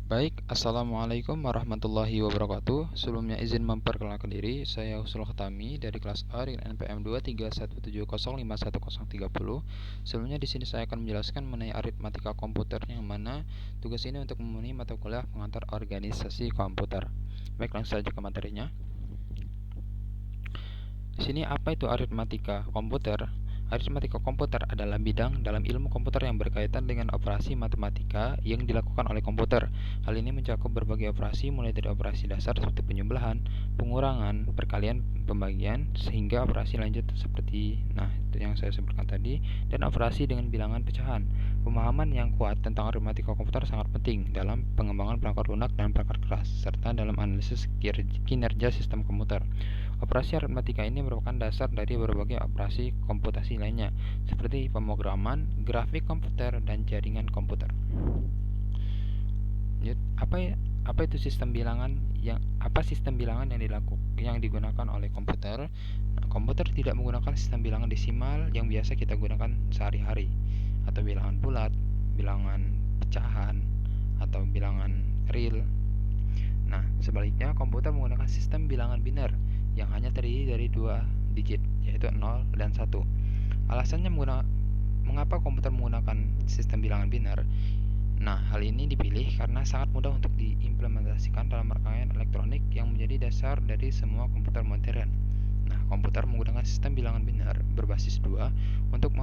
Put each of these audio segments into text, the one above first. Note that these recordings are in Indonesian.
Baik, Assalamualaikum warahmatullahi wabarakatuh. Sebelumnya izin memperkenalkan diri, saya Husnul Khatami dari kelas A dengan NPM 23170511030. Sebelumnya di sini saya akan menjelaskan mengenai aritmatika komputer, yang mana tugas ini untuk memenuhi mata kuliah pengantar organisasi komputer. Baik, langsung saja ke materinya. Di sini apa itu aritmatika komputer? Aritmatika komputer adalah bidang dalam ilmu komputer yang berkaitan dengan operasi matematika yang dilakukan oleh komputer. Hal ini mencakup berbagai operasi mulai dari operasi dasar seperti penjumlahan, pengurangan, perkalian, pembagian, sehingga operasi lanjut seperti itu yang saya sebutkan tadi, dan operasi dengan bilangan pecahan. Pemahaman yang kuat tentang aritmatika komputer sangat penting dalam pengembangan perangkat lunak dan perangkat keras, serta dalam analisis kinerja sistem komputer. Operasi aritmatika ini merupakan dasar dari berbagai operasi komputasi lainnya, seperti pemrograman, grafik komputer, dan jaringan komputer. Apa itu sistem bilangan? Sistem bilangan yang digunakan oleh komputer? Komputer tidak menggunakan sistem bilangan desimal yang biasa kita gunakan sehari-hari, atau bilangan bulat, bilangan pecahan, atau bilangan real. Sebaliknya, komputer menggunakan sistem bilangan biner yang hanya terdiri dari 2 digit, yaitu 0 dan 1. Alasannya mengapa komputer menggunakan sistem bilangan biner? Hal ini dipilih karena sangat mudah untuk diimplementasikan dalam rangkaian elektronik yang menjadi dasar dari semua komputer modern. Komputer menggunakan sistem bilangan biner berbasis 2 untuk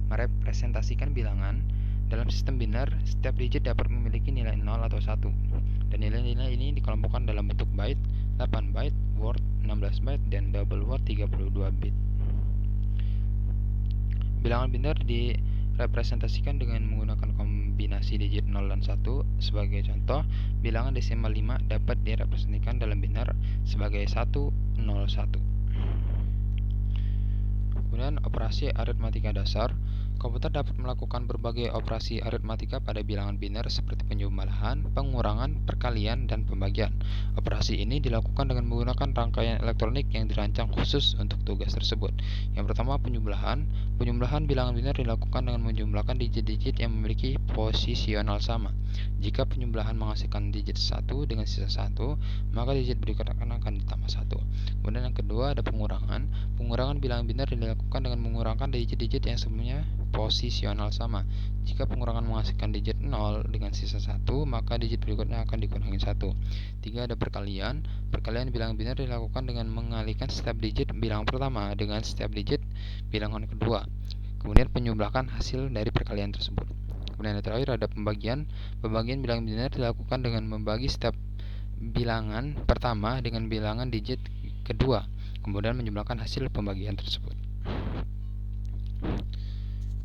merepresentasikan bilangan. Dalam sistem biner, setiap digit dapat memiliki nilai 0 atau 1, dan nilai-nilai ini dikelompokkan dalam bentuk byte, 8 byte, word 16 byte, dan double word 32 bit. Bilangan biner direpresentasikan dengan menggunakan kombinasi digit 0 dan 1. Sebagai contoh, bilangan desimal 5 dapat direpresentasikan dalam biner sebagai 101. Kemudian operasi aritmatika dasar. Komputer dapat melakukan berbagai operasi aritmatika pada bilangan biner seperti penjumlahan, pengurangan, perkalian, dan pembagian. Operasi ini dilakukan dengan menggunakan rangkaian elektronik yang dirancang khusus untuk tugas tersebut. Yang pertama, penjumlahan. Penjumlahan bilangan biner dilakukan dengan menjumlahkan digit-digit yang memiliki posisional sama. Jika penjumlahan menghasilkan digit 1 dengan sisa 1, maka digit berikutnya akan ditambah 1. Kemudian yang kedua ada pengurangan. Pengurangan bilangan biner dilakukan dengan mengurangkan digit-digit yang sebelumnya posisional sama. Jika pengurangan menghasilkan digit 0 dengan sisa 1, maka digit berikutnya akan dikurangi 1. 3. Ada perkalian. Perkalian bilangan biner dilakukan dengan mengalihkan setiap digit bilangan pertama dengan setiap digit bilangan kedua. Kemudian penjumlahkan hasil dari perkalian tersebut. Kemudian yang terakhir ada pembagian. Pembagian bilangan biner dilakukan dengan membagi setiap bilangan pertama dengan bilangan digit kedua, kemudian menjumlahkan hasil pembagian tersebut.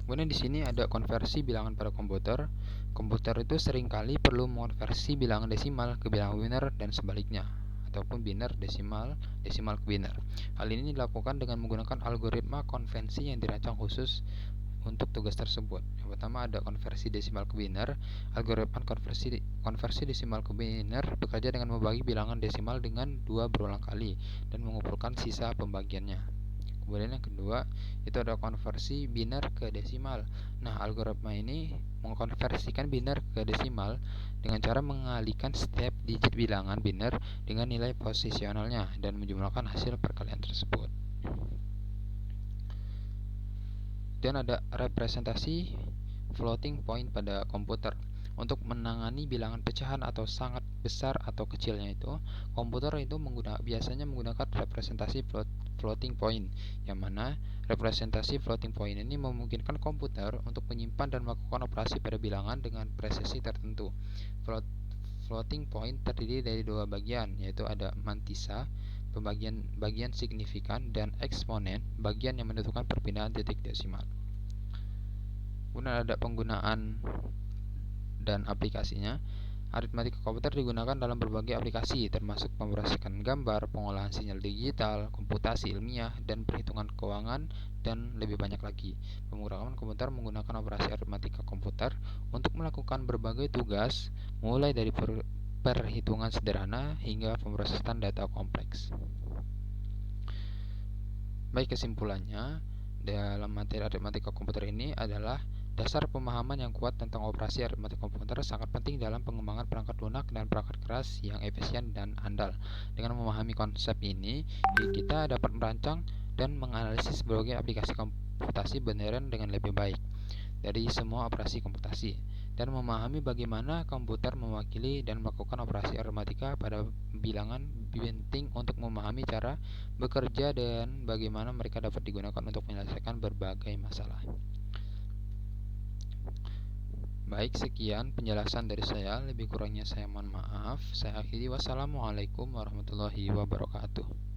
Kemudian di sini ada konversi bilangan pada komputer. Komputer itu seringkali perlu mengonversi bilangan desimal ke bilangan biner dan sebaliknya, ataupun biner desimal, desimal ke biner. Hal ini dilakukan dengan menggunakan algoritma konvensi yang dirancang khusus untuk tugas tersebut. Yang pertama ada konversi desimal ke biner. Algoritma konversi desimal ke biner bekerja dengan membagi bilangan desimal dengan 2 berulang kali dan mengumpulkan sisa pembagiannya. Kemudian yang kedua itu ada konversi biner ke desimal. Algoritma ini mengkonversikan biner ke desimal dengan cara mengalihkan setiap digit bilangan biner dengan nilai posisionalnya dan menjumlahkan hasil perkalian tersebut. Dan ada representasi floating point pada komputer. Untuk menangani bilangan pecahan atau sangat besar atau kecilnya itu, komputer itu biasanya menggunakan representasi floating point, yang mana representasi floating point ini memungkinkan komputer untuk menyimpan dan melakukan operasi pada bilangan dengan presisi tertentu. Floating point terdiri dari 2 bagian, yaitu ada mantissa, bagian signifikan, dan eksponen, bagian yang menentukan perpindahan titik desimal. Kemudian ada penggunaan dan aplikasinya. Aritmatika komputer digunakan dalam berbagai aplikasi, termasuk pemrosesan gambar, pengolahan sinyal digital, komputasi ilmiah, dan perhitungan keuangan, dan lebih banyak lagi. Pemrograman komputer menggunakan operasi aritmatika komputer untuk melakukan berbagai tugas, mulai dari perhitungan sederhana hingga pemrosesan data kompleks. Baik, kesimpulannya dalam materi aritmatika komputer ini adalah Dasar pemahaman yang kuat tentang operasi aritmatika komputer sangat penting dalam pengembangan perangkat lunak dan perangkat keras yang efisien dan andal. Dengan memahami konsep ini, kita dapat merancang dan menganalisis berbagai aplikasi komputasi beneran dengan lebih baik dari semua operasi komputasi, dan memahami bagaimana komputer mewakili dan melakukan operasi aritmatika pada bilangan penting untuk memahami cara bekerja dan bagaimana mereka dapat digunakan untuk menyelesaikan berbagai masalah. Baik, sekian penjelasan dari saya. Lebih kurangnya saya mohon maaf. Saya akhiri. Wassalamualaikum warahmatullahi wabarakatuh.